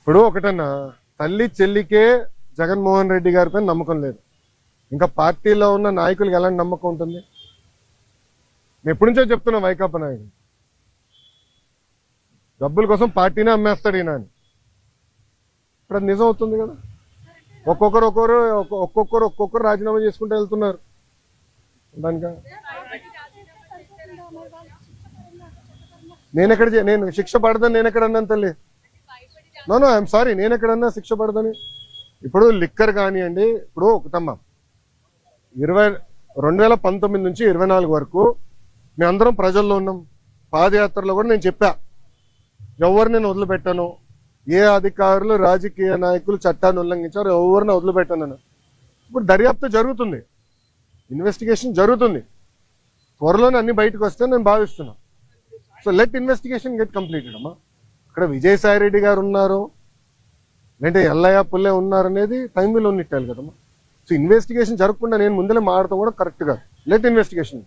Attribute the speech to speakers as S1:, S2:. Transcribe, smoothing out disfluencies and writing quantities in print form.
S1: ఇప్పుడు ఒకటన్నా తల్లి చెల్లికే జగన్మోహన్ రెడ్డి గారి పైన నమ్మకం లేదు. ఇంకా పార్టీలో ఉన్న నాయకులకు ఎలాంటి నమ్మకం ఉంటుంది? నేను ఎప్పటి నుంచో చెప్తున్నా వైకాపా నాయకులు డబ్బుల కోసం పార్టీనే అమ్మేస్తాడు ఈయన అని. ఇప్పుడు అది నిజం అవుతుంది కదా. ఒక్కొక్కరు రాజీనామా చేసుకుంటూ వెళ్తున్నారు. దానిక నేను శిక్ష పడదని నేను ఎక్కడ అన్నాను తల్లి? నో ఐఎమ్ సారీ, నేను ఎక్కడన్నా శిక్ష పడదని. ఇప్పుడు లిక్కర్ కానివ్వండి, ఇప్పుడు ఒకటమ్మా 2019 నుంచి 24 వరకు మేమందరం ప్రజల్లో ఉన్నాం. పాదయాత్రలో కూడా నేను చెప్పా, ఎవరిని నేను వదిలిపెట్టాను, ఏ అధికారులు రాజకీయ నాయకులు చట్టాన్ని ఉల్లంఘించారు ఎవరిని వదిలిపెట్టాను. ఇప్పుడు దర్యాప్తు జరుగుతుంది, ఇన్వెస్టిగేషన్ జరుగుతుంది, త్వరలోనే అన్ని బయటకు వస్తే నేను భావిస్తున్నా. So let investigation get completed అమ్మా. ఇక్కడ విజయసాయి రెడ్డి గారు ఉన్నారు, లేదంటే ఎల్లయ్య పుల్లే ఉన్నారు అనేది టైం విల్ ఉన్నట్టాలి కదమ్మా. సో ఇన్వెస్టిగేషన్ జరగకుండా నేను ముందలే మాడతాం కూడా కరెక్ట్ కాదు. Let investigation